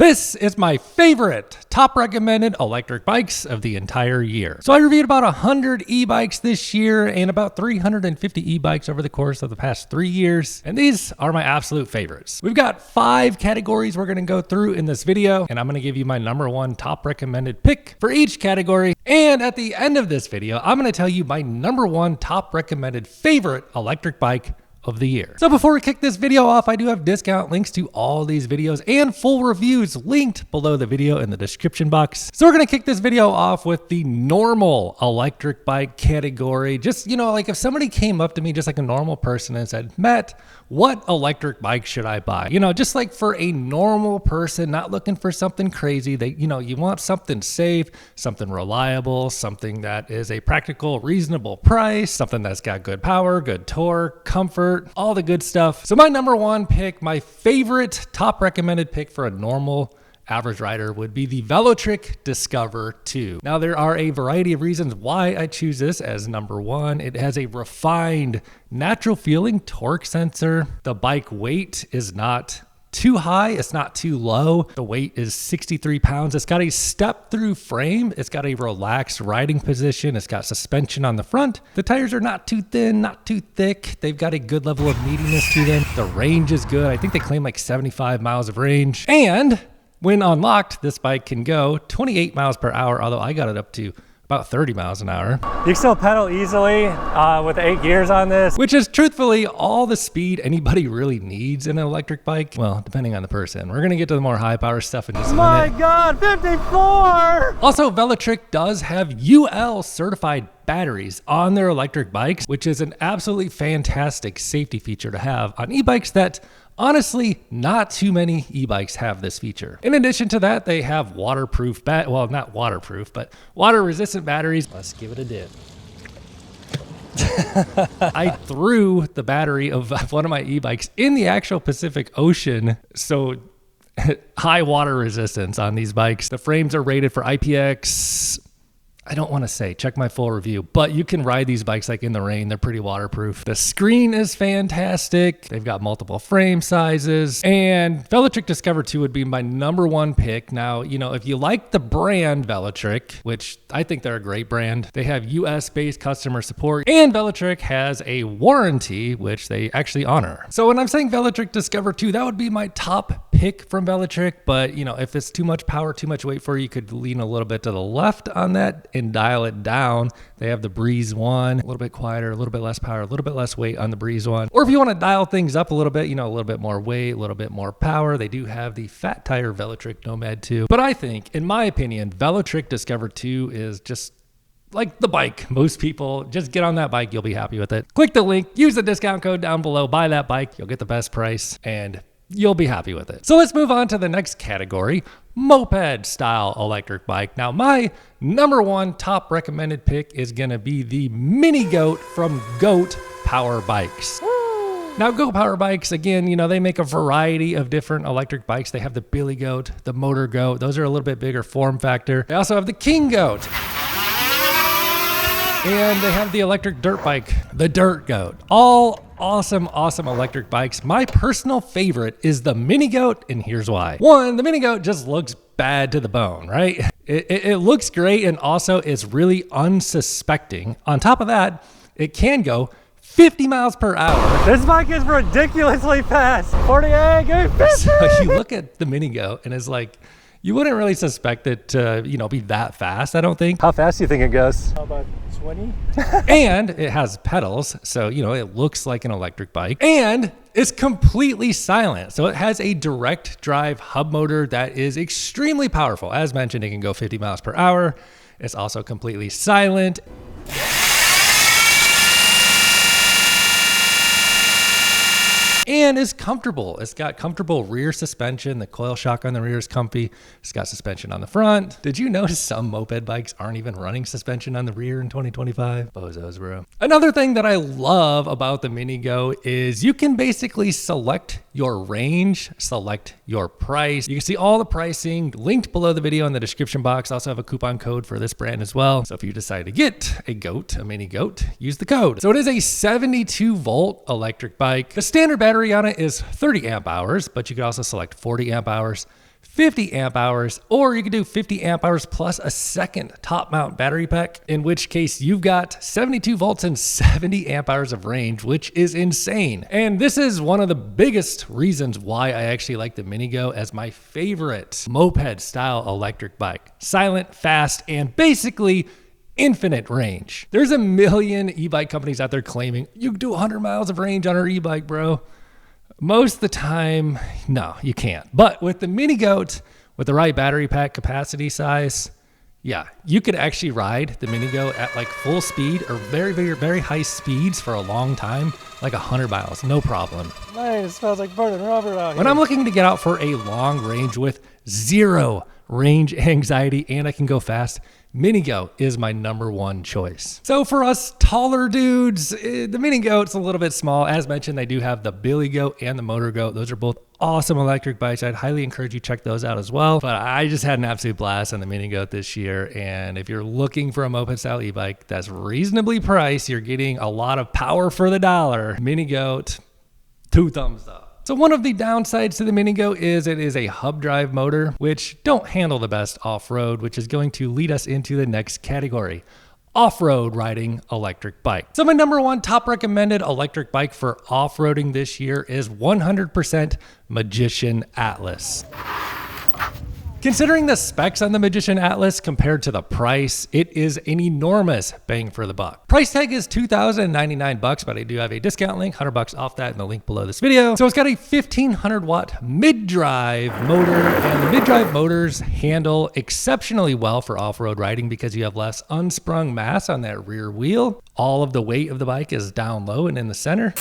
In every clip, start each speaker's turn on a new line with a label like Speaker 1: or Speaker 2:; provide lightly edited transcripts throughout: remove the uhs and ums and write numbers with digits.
Speaker 1: This is my favorite top recommended electric bikes of the entire year. So I reviewed about 100 e-bikes this year and about 350 e-bikes over the course of the past 3 years. And these are my absolute favorites. We've got 5 categories we're gonna go through in this video, and I'm gonna give you my #1 top recommended pick for each category. And at the end of this video, I'm gonna tell you my #1 top recommended favorite electric bike of the year. So before we kick this video off, I do have discount links to all these videos and full reviews linked below the video in the description box. So we're gonna kick this video off with the normal electric bike category. Just, like if somebody came up to me just like a normal person and said, Matt, what electric bike should I buy? Just like for a normal person, not looking for something crazy. You want something safe, something reliable, something that is a practical, reasonable price, something that's got good power, good torque, comfort, all the good stuff. So my #1 pick, my favorite top recommended pick for a normal average rider would be the Velotric Discover 2. Now there are a variety of reasons why I choose this as #1. It has a refined, natural feeling torque sensor. The bike weight is not too high, it's not too low. The weight is 63 pounds. It's got a step-through frame. It's got a relaxed riding position. It's got suspension on the front. The tires are not too thin, not too thick. They've got a good level of meatiness to them. The range is good. I think they claim like 75 miles of range. And when unlocked, this bike can go 28 miles per hour, although I got it up to about 30 miles an hour.
Speaker 2: You can still pedal easily with 8 gears on this.
Speaker 1: Which is truthfully all the speed anybody really needs in an electric bike. Well, depending on the person. We're gonna get to the more high power stuff in just a minute.
Speaker 2: My God, 54!
Speaker 1: Also, Velotric does have UL certified batteries on their electric bikes, which is an absolutely fantastic safety feature to have on e-bikes that honestly, not too many e-bikes have this feature. In addition to that, they have waterproof, well, not waterproof, but water-resistant batteries. Let's give it a dip. I threw the battery of one of my e-bikes in the actual Pacific Ocean, so high water resistance on these bikes. The frames are rated for IPX. I don't want to say, check my full review, but you can ride these bikes like in the rain. They're pretty waterproof. The screen is fantastic. They've got multiple frame sizes, and Velotric Discover 2 would be my #1 pick. Now, if you like the brand Velotric, which I think they're a great brand, they have US-based customer support, and Velotric has a warranty, which they actually honor. So when I'm saying Velotric Discover 2, that would be my top pick from Velotric, but if it's too much power, too much weight for you, could lean a little bit to the left on that and dial it down. They have the Breeze 1, a little bit quieter, a little bit less power, a little bit less weight on the Breeze 1. Or if you want to dial things up a little bit, a little bit more weight, a little bit more power, they do have the fat tire Velotric Nomad 2. But I think, in my opinion, Velotric Discover 2 is just like the bike. Most people just get on that bike, you'll be happy with it. Click the link, use the discount code down below, buy that bike, you'll get the best price, and you'll be happy with it. So let's move on to the next category, moped style electric bike. Now my #1 top recommended pick is gonna be the Mini Goat from Goat Power Bikes. Now Goat Power Bikes, again, they make a variety of different electric bikes. They have the Billy Goat, the Motor Goat. Those are a little bit bigger form factor. They also have the King Goat. And they have the electric dirt bike, the Dirt Goat. All awesome electric bikes. My personal favorite is the Mini Goat, and here's why. One, the Mini Goat just looks bad to the bone, right? It looks great, and also it's really unsuspecting. On top of that, it can go 50 miles per hour.
Speaker 2: This bike is ridiculously fast. 48, go 50.
Speaker 1: So you look at the Mini Goat, and it's like, you wouldn't really suspect it to, be that fast, I don't think.
Speaker 2: How fast do you think it goes? How about 20?
Speaker 1: And it has pedals, so, it looks like an electric bike. And it's completely silent. So it has a direct drive hub motor that is extremely powerful. As mentioned, it can go 50 miles per hour. It's also completely silent. And is comfortable. It's got comfortable rear suspension. The coil shock on the rear is comfy. It's got suspension on the front. Did you notice some moped bikes aren't even running suspension on the rear in 2025? Bozos, bro. Another thing that I love about the Mini Go is you can basically select your range, select your price. You can see all the pricing linked below the video in the description box. I also have a coupon code for this brand as well. So if you decide to get a Mini Goat, use the code. So it is a 72 volt electric bike. The standard battery on it is 30 amp hours, but you can also select 40 amp hours, 50 amp hours, or you could do 50 amp hours plus a second top mount battery pack, in which case you've got 72 volts and 70 amp hours of range, which is insane. And this is one of the biggest reasons why I actually like the Minigo as my favorite moped style electric bike. Silent, fast, and basically infinite range. There's a million e-bike companies out there claiming you can do 100 miles of range on our e-bike, bro. Most of the time, no, you can't. But with the Minigoat, with the right battery pack capacity size, yeah, you could actually ride the Minigo at like full speed or very, very, very high speeds for a long time, like 100 miles, no problem.
Speaker 2: Man, it smells like burning rubber out here.
Speaker 1: When I'm looking to get out for a long range with zero range anxiety and I can go fast, Minigo is my #1 choice. So for us taller dudes, the Minigoat's a little bit small. As mentioned, they do have the Billy Goat and the Motor Goat. Those are both awesome electric bikes. I'd highly encourage you to check those out as well. But I just had an absolute blast on the Minigoat this year. And if you're looking for a moped style e-bike that's reasonably priced, you're getting a lot of power for the dollar. Minigoat, 2 thumbs up. So one of the downsides to the Minigo is it is a hub drive motor, which don't handle the best off-road, which is going to lead us into the next category, off-road riding electric bike. So my #1 top recommended electric bike for off-roading this year is 100% Magician Atlas. Considering the specs on the Magician Atlas compared to the price, it is an enormous bang for the buck. Price tag is $2,099, but I do have a discount link, $100 off that in the link below this video. So it's got a 1500 watt mid-drive motor, and the mid-drive motors handle exceptionally well for off-road riding because you have less unsprung mass on that rear wheel. All of the weight of the bike is down low and in the center.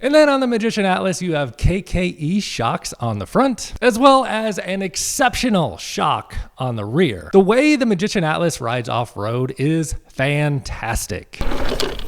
Speaker 1: And then on the Magician Atlas, you have KKE shocks on the front, as well as an exceptional shock on the rear. The way the Magician Atlas rides off-road is fantastic.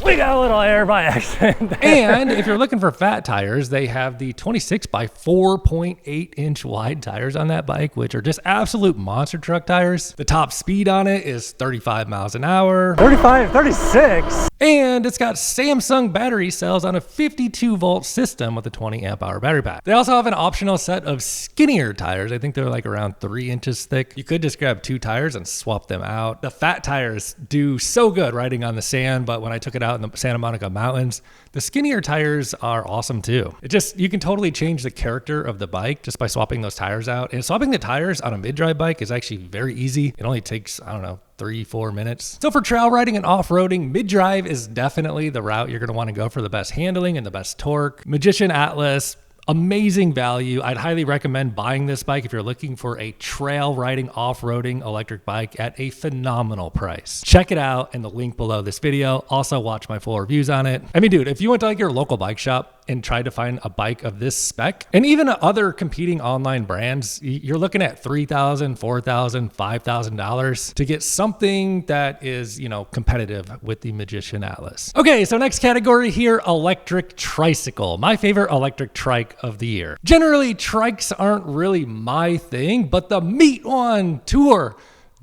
Speaker 2: We got a little air by accident there.
Speaker 1: And if you're looking for fat tires, they have the 26 by 4.8 inch wide tires on that bike, which are just absolute monster truck tires. The top speed on it is 35 miles an hour.
Speaker 2: 35, 36.
Speaker 1: And it's got Samsung battery cells on a 52 volt system with a 20 amp hour battery pack. They also have an optional set of skinnier tires. I think they're like around 3 inches thick. You could just grab 2 tires and swap them out. The fat tires do so good riding on the sand, but when I took it out in the Santa Monica mountains, the skinnier tires are awesome too. You can totally change the character of the bike just by swapping those tires out. And swapping the tires on a mid-drive bike is actually very easy. It only takes, I don't know, 3-4 minutes. So for trail riding and off-roading, mid-drive is definitely the route you're going to want to go for the best handling and the best torque. Magician Atlas, amazing value. I'd highly recommend buying this bike if you're looking for a trail riding, off-roading electric bike at a phenomenal price. Check it out in the link below this video. Also watch my full reviews on it. I mean, dude, if you went to like your local bike shop and tried to find a bike of this spec, and even other competing online brands, you're looking at $3,000, $4,000, $5,000 to get something that is, you know, competitive with the Magician Atlas. Okay, so next category here, electric tricycle. My favorite electric trike of the year. Generally, trikes aren't really my thing, but the Meet One Tour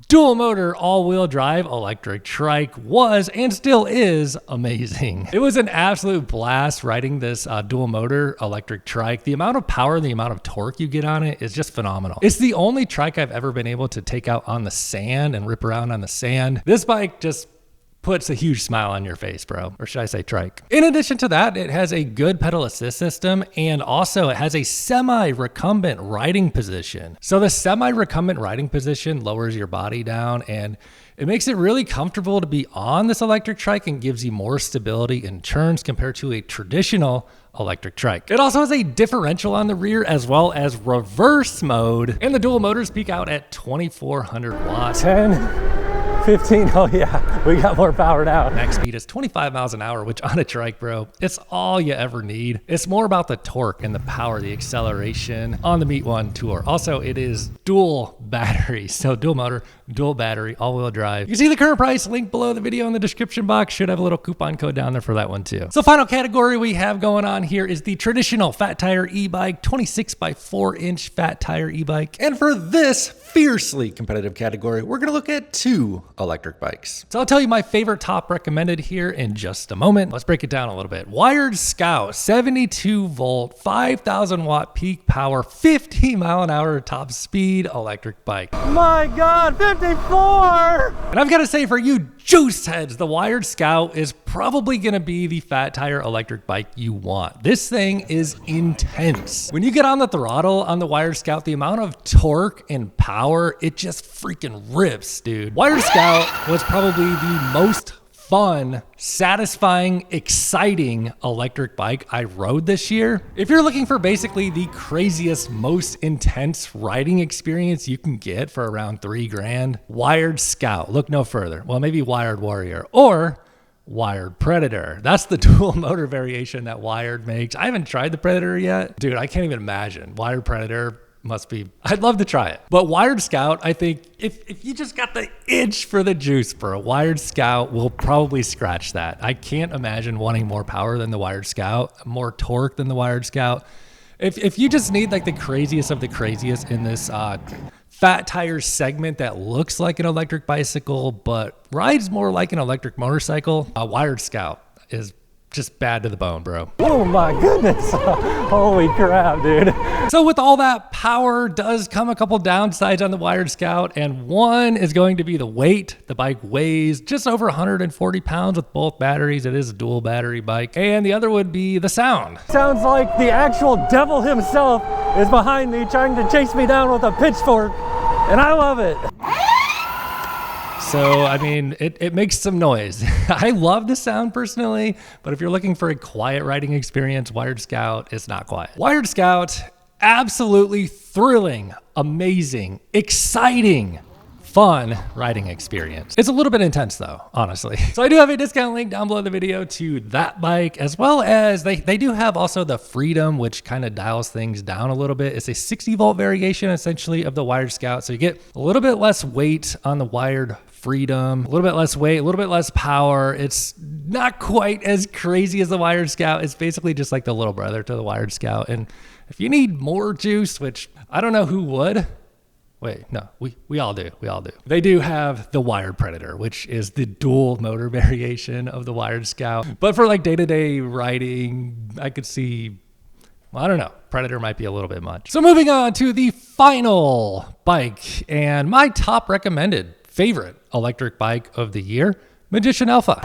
Speaker 1: dual motor all-wheel drive electric trike was and still is amazing. It was an absolute blast riding this dual motor electric trike. The amount of power and the amount of torque you get on it is just phenomenal. It's the only trike I've ever been able to take out on the sand and rip around on the sand. This bike just puts a huge smile on your face, bro. Or should I say trike? In addition to that, it has a good pedal assist system, and also it has a semi-recumbent riding position. So the semi-recumbent riding position lowers your body down, and it makes it really comfortable to be on this electric trike and gives you more stability in turns compared to a traditional electric trike. It also has a differential on the rear as well as reverse mode, and the dual motors peak out at 2,400 watts.
Speaker 2: 15, oh yeah, we got more power now.
Speaker 1: Max speed is 25 miles an hour, which on a trike, bro, it's all you ever need. It's more about the torque and the power, the acceleration on the Meet One Tour. Also, it is dual battery. So dual motor, dual battery, all-wheel drive. You can see the current price link below the video in the description box. Should have a little coupon code down there for that one too. So final category we have going on here is the traditional fat tire e-bike, 26 by 4-inch fat tire e-bike. And for this fiercely competitive category, we're gonna look at 2 electric bikes. So I'll tell you my favorite top recommended here in just a moment. Let's break it down a little bit. Wired Scout, 72 volt, 5,000 watt peak power, 50 mile an hour top speed electric bike.
Speaker 2: My God, 54!
Speaker 1: And I've got to say, for you juice heads, the Wired Scout is probably going to be the fat tire electric bike you want. This thing is intense. When you get on the throttle on the Wired Scout, the amount of torque and power, it just freaking rips, dude. Wired Scout was probably the most fun, satisfying, exciting electric bike I rode this year. If you're looking for basically the craziest, most intense riding experience you can get for around $3 grand, Wired Scout, look no further. Well, maybe Wired Warrior or Wired Predator. That's the dual motor variation that Wired makes. I haven't tried the Predator yet. Dude, I can't even imagine. Wired Predator must be, I'd love to try it. But Wired Scout, I think if you just got the itch for the juice, bro, Wired Scout will probably scratch that. I can't imagine wanting more power than the Wired Scout, more torque than the Wired Scout. If you just need like the craziest of the craziest in this fat tire segment that looks like an electric bicycle, but rides more like an electric motorcycle, a Wired Scout is just bad to the bone, bro.
Speaker 2: Oh my goodness. Holy crap, dude.
Speaker 1: So with all that power does come a couple downsides on the Wired Scout, and one is going to be the weight. The bike weighs just over 140 pounds with both batteries. It is a dual battery bike. And the other would be the sound.
Speaker 2: Sounds like the actual devil himself is behind me trying to chase me down with a pitchfork, and I love it.
Speaker 1: So, I mean, it makes some noise. I love the sound personally, but if you're looking for a quiet riding experience, Wired Scout is not quiet. Wired Scout, absolutely thrilling, amazing, exciting, fun riding experience. It's a little bit intense though, honestly. So I do have a discount link down below the video to that bike, as well as they do have also the Freedom, which kind of dials things down a little bit. It's a 60 volt variation essentially of the Wired Scout. So you get a little bit less weight on the Wired Freedom, a little bit less weight, a little bit less power. It's not quite as crazy as the Wired Scout. It's basically just like the little brother to the Wired Scout. And if you need more juice, which I don't know who would, wait, no, we all do. We all do. They do have the Wired Predator, which is the dual motor variation of the Wired Scout. But for like day-to-day riding, I could see, well, I don't know, Predator might be a little bit much. So moving on to the final bike and my top recommended favorite electric bike of the year, Magician Alpha.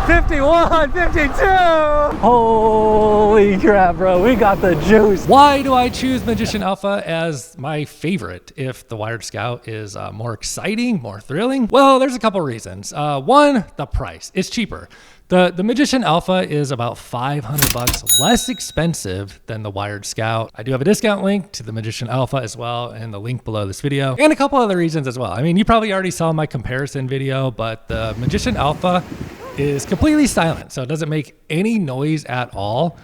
Speaker 2: 51, 52! Holy crap, bro, we got the juice.
Speaker 1: Why do I choose Magician Alpha as my favorite if the Wired Scout is more exciting, more thrilling? Well, there's a couple reasons. One, the price. It's cheaper. The Magician Alpha is about $500 less expensive than the Wired Scout. I do have a discount link to the Magician Alpha as well in the link below this video, and a couple other reasons as well. I mean, you probably already saw my comparison video, but the Magician Alpha is completely silent, so it doesn't make any noise at all.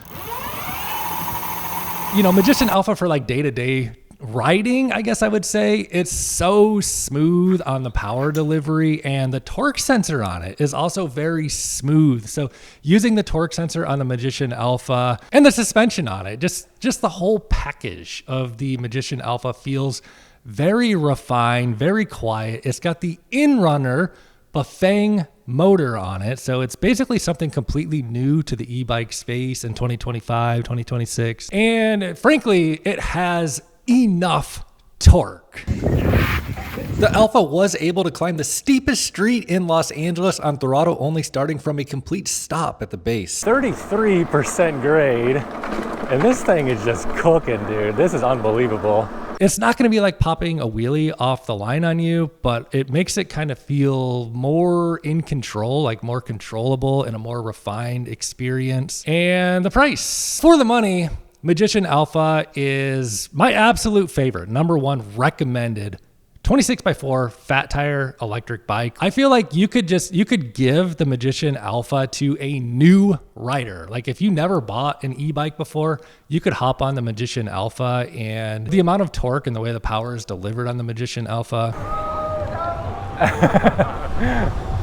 Speaker 1: You know, Magician Alpha for like day-to-day riding, I guess I would say, it's so smooth on the power delivery, and the torque sensor on it is also very smooth. So using the torque sensor on the Magician Alpha and the suspension on it, just the whole package of the Magician Alpha feels very refined, very quiet. It's got the in-runner Bafang motor on it. So it's basically something completely new to the e-bike space in 2025, 2026. And frankly, it has enough torque. The Alpha was able to climb the steepest street in Los Angeles on throttle only, starting from a complete stop at the base.
Speaker 2: 33% grade, and this thing is just cooking, dude. This is unbelievable.
Speaker 1: It's not going to be like popping a wheelie off the line on you, but it makes it kind of feel more in control, like more controllable and a more refined experience. And the price for the money, Magician Alpha is my absolute favorite, #1 recommended 26x4 fat tire electric bike. I feel like you could give the Magician Alpha to a new rider. Like if you never bought an e-bike before, you could hop on the Magician Alpha, and the amount of torque and the way the power is delivered on the Magician Alpha.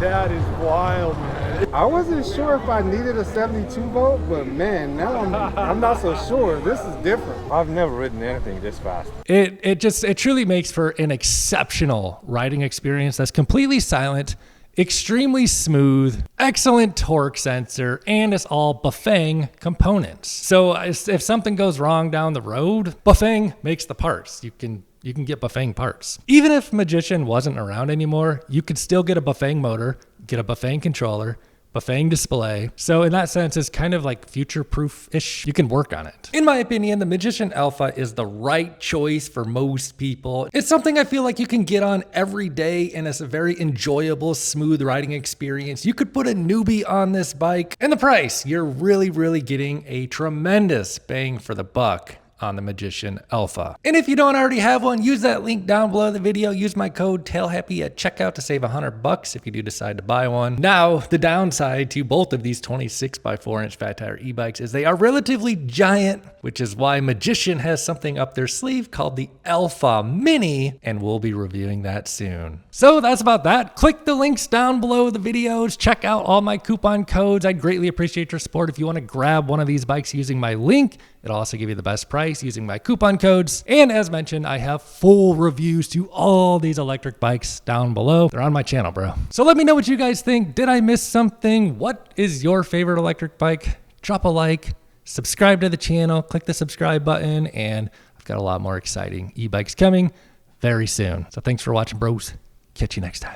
Speaker 3: That is wild, man. I wasn't sure if I needed a 72 volt, but man, now I'm not so sure. This is different. I've never ridden anything this fast.
Speaker 1: It truly makes for an exceptional riding experience that's completely silent, extremely smooth, excellent torque sensor, and it's all Bafang components. So if something goes wrong down the road, Bafang makes the parts. You can get Bafang parts. Even if Magician wasn't around anymore, you could still get a Bafang motor, get a Bafang controller, Bafang display. So in that sense, it's kind of like future-proof-ish. You can work on it. In my opinion, the Magician Alpha is the right choice for most people. It's something I feel like you can get on every day, and it's a very enjoyable, smooth riding experience. You could put a newbie on this bike, and the price, you're really getting a tremendous bang for the buck on the Magician Alpha. And if you don't already have one, use that link down below the video. Use my code TAILHAPPY at checkout to save $100 if you do decide to buy one. Now, the downside to both of these 26x4-inch fat tire e-bikes is they are relatively giant, which is why Magician has something up their sleeve called the Alpha Mini, and we'll be reviewing that soon. So that's about that. Click the links down below the videos. Check out all my coupon codes. I'd greatly appreciate your support if you want to grab one of these bikes using my link. It'll also give you the best price using my coupon codes. And as mentioned, I have full reviews to all these electric bikes down below. They're on my channel, bro. So let me know what you guys think. Did I miss something? What is your favorite electric bike? Drop a like, subscribe to the channel, click the subscribe button, and I've got a lot more exciting e-bikes coming very soon. So thanks for watching, bros. Catch you next time.